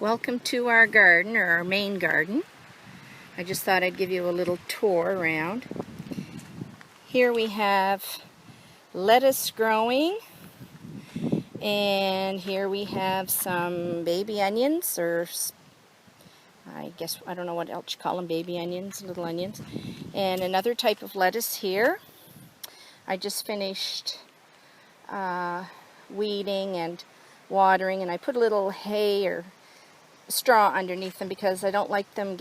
Welcome to our garden, or our main garden. I just thought I'd give you a little tour around. Here we have lettuce growing, and here we have some baby onions, or I don't know what else you call them, baby onions, little onions, and another type of lettuce here. I just finished weeding and watering, and I put a little hay or straw underneath them because I don't like them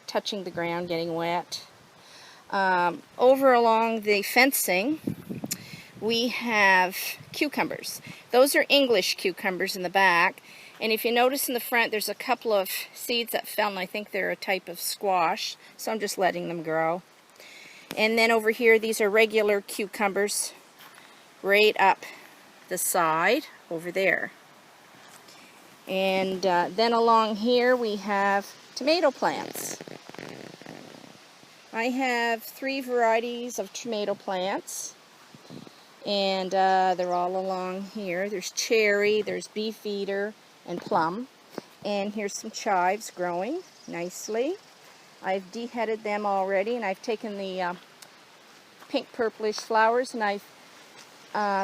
touching the ground, getting wet. Over along the fencing we have cucumbers. Those are English cucumbers in the back, and if you notice in the front there's a couple of seeds that fell, and I think they're a type of squash, so I'm just letting them grow. And then over here these are regular cucumbers right up the side over there. And then along here we have tomato plants. I have 3 varieties of tomato plants, and they're all along here. There's cherry, there's beefeater, and plum. And here's some chives growing nicely. I've deheaded them already, and I've taken the pink purplish flowers and I've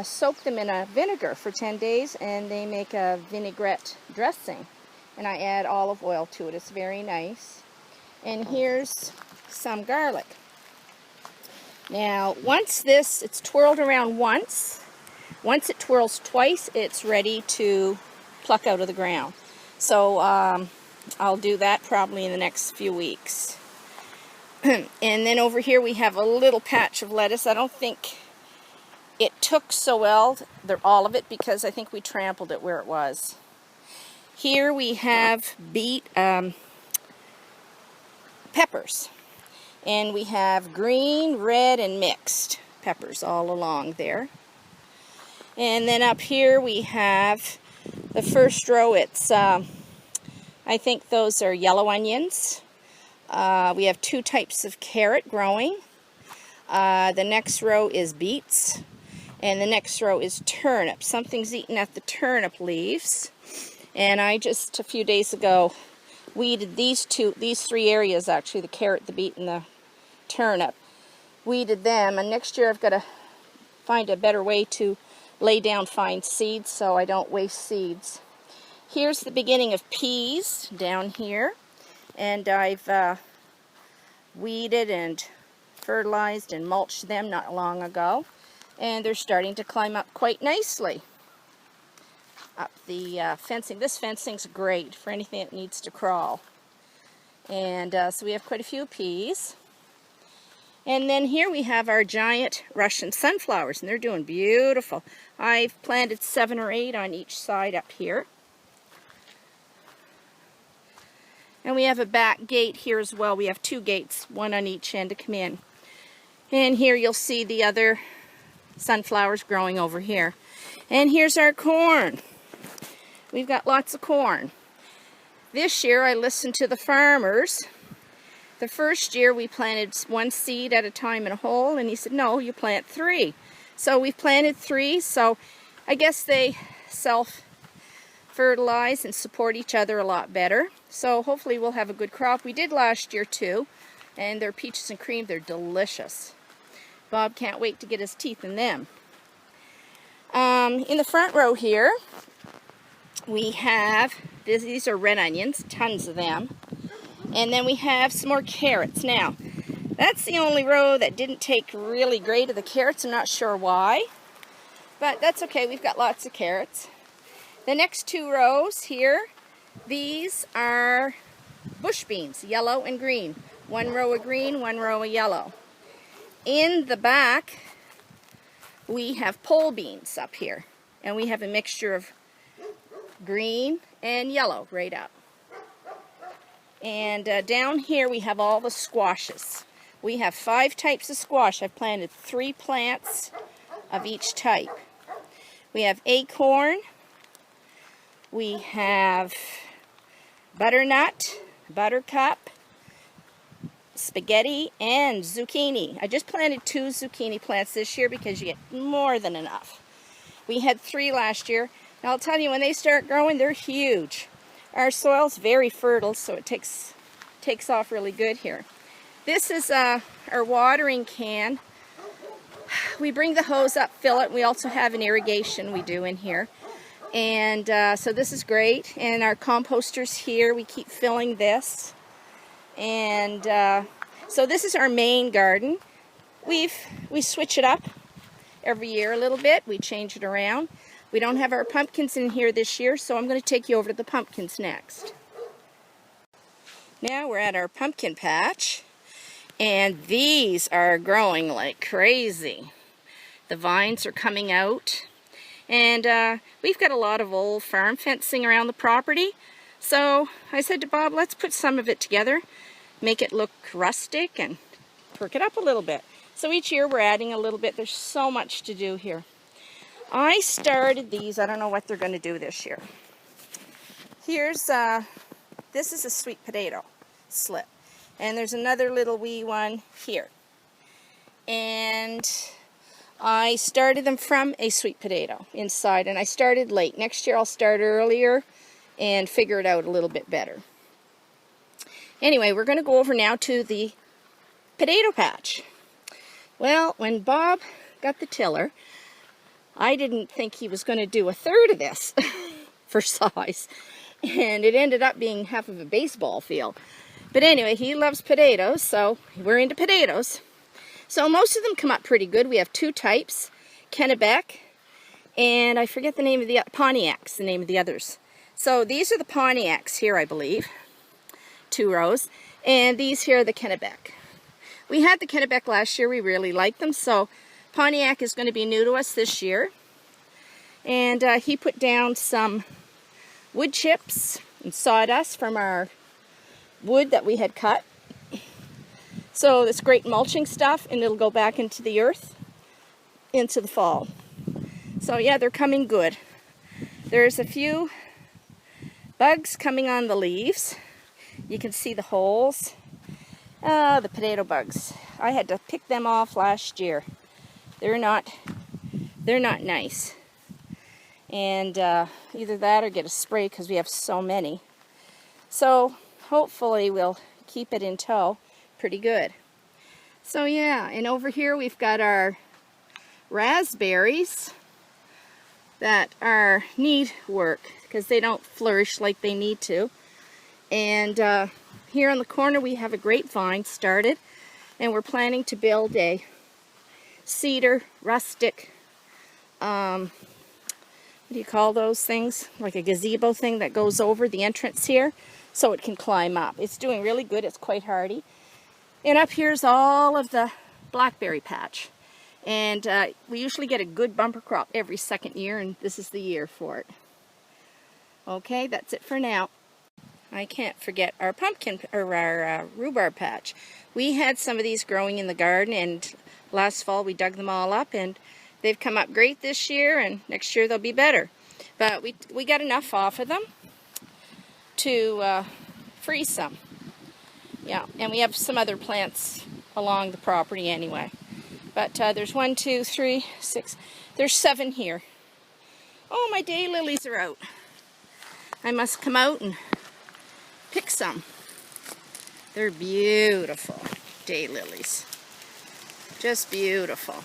soak them in a vinegar for 10 days, and they make a vinaigrette dressing, and I add olive oil to it. It's very nice. And here's some garlic. Now once it's twirled around once it twirls twice, it's ready to pluck out of the ground. So I'll do that probably in the next few weeks. And then over here we have a little patch of lettuce. I don't think it took so well, all of it, because I think we trampled it where it was. Here we have peppers. And we have green, red, and mixed peppers all along there. And then up here we have the first row. It's, I think those are yellow onions. We have 2 types of carrot growing. The next row is beets. And the next row is turnip. Something's eaten at the turnip leaves. And I just a few days ago weeded these 3 areas, actually, the carrot, the beet, and the turnip. Weeded them, and next year I've got to find a better way to lay down fine seeds so I don't waste seeds. Here's the beginning of peas down here, and I've weeded and fertilized and mulched them not long ago. And they're starting to climb up quite nicely up the fencing. This fencing's great for anything that needs to crawl. And so we have quite a few peas. And then here we have our giant Russian sunflowers, and they're doing beautiful. I've planted 7 or 8 on each side up here. And we have a back gate here as well. We have 2 gates, one on each end to come in. And here you'll see the other sunflowers growing over here. And here's our corn. We've got lots of corn. This year I listened to the farmers. The first year we planted 1 seed at a time in a hole, and he said, no, you plant 3. So we've planted 3, so I guess they self-fertilize and support each other a lot better. So hopefully we'll have a good crop. We did last year too, and they're peaches and cream. They're delicious. Bob can't wait to get his teeth in them. In the front row here, we have, these are red onions, tons of them. And then we have some more carrots. Now, that's the only row that didn't take really great of the carrots. I'm not sure why, but that's okay. We've got lots of carrots. The next 2 rows here, these are bush beans, yellow and green. 1 row of green, 1 row of yellow. In the back, we have pole beans up here, and we have a mixture of green and yellow right up. And down here we have all the squashes. We have 5 types of squash. I've planted 3 plants of each type. We have acorn, we have butternut, buttercup, spaghetti, and zucchini. I just planted 2 zucchini plants this year because you get more than enough. We had 3 last year. And I'll tell you, when they start growing, they're huge. Our soil's very fertile, so it takes off really good here. This is our watering can. We bring the hose up, fill it. We also have an irrigation we do in here. And so this is great. And our composter's here. We keep filling this. And so this is our main garden. We switch it up every year a little bit. We change it around. We don't have our pumpkins in here this year, so I'm going to take you over to the pumpkins next. Now we're at our pumpkin patch, and these are growing like crazy. The vines are coming out, and we've got a lot of old farm fencing around the property, so I said to Bob, let's put some of it together, make it look rustic and perk it up a little bit. So each year we're adding a little bit. There's so much to do here. I started these. I don't know what they're going to do this year. Here's, this is a sweet potato slip. And there's another little wee one here. And I started them from a sweet potato inside. And I started late. Next year I'll start earlier and figure it out a little bit better. Anyway, we're going to go over now to the potato patch. Well, when Bob got the tiller, I didn't think he was going to do a third of this for size. And it ended up being half of a baseball field. But anyway, he loves potatoes, so we're into potatoes. So most of them come up pretty good. We have two types, Kennebec, and I forget the name of the Pontiac's, the name of the others. So these are the Pontiacs here, I believe. 2 rows. And these here are the Kennebec. We had the Kennebec last year. We really liked them, so Pontiac is going to be new to us this year. And he put down some wood chips and sawdust from our wood that we had cut. So it's great mulching stuff, and it'll go back into the earth into the fall. So yeah, they're coming good. There's a few bugs coming on the leaves. You can see the holes. The potato bugs. I had to pick them off last year. They're not nice. And either that or get a spray because we have so many. So hopefully we'll keep it in tow pretty good. So yeah, and over here we've got our raspberries that need work because they don't flourish like they need to. And here on the corner we have a grapevine started, and we're planning to build a cedar rustic, what do you call those things? Like a gazebo thing that goes over the entrance here so it can climb up. It's doing really good. It's quite hardy. And up here's all of the blackberry patch. And we usually get a good bumper crop every second year, and this is the year for it. Okay, that's it for now. I can't forget our pumpkin, or our rhubarb patch. We had some of these growing in the garden, and last fall we dug them all up, and they've come up great this year, and next year they'll be better. But we got enough off of them to freeze some. Yeah, and we have some other plants along the property anyway. But there's 1, 2, 3, 6. There's 7 here. Oh, my daylilies are out. I must come out and pick some. They're beautiful daylilies. Just beautiful.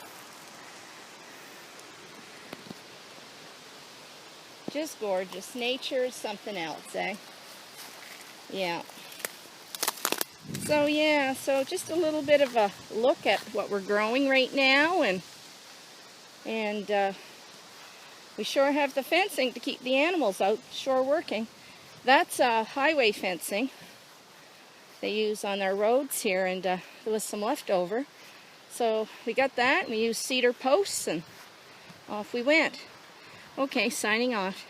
Just gorgeous. Nature is something else, eh? Yeah. So yeah, so just a little bit of a look at what we're growing right now, and we sure have the fencing to keep the animals out, sure working. That's highway fencing they use on our roads here, and there was some left over. So we got that, and we used cedar posts, and off we went. Okay, signing off.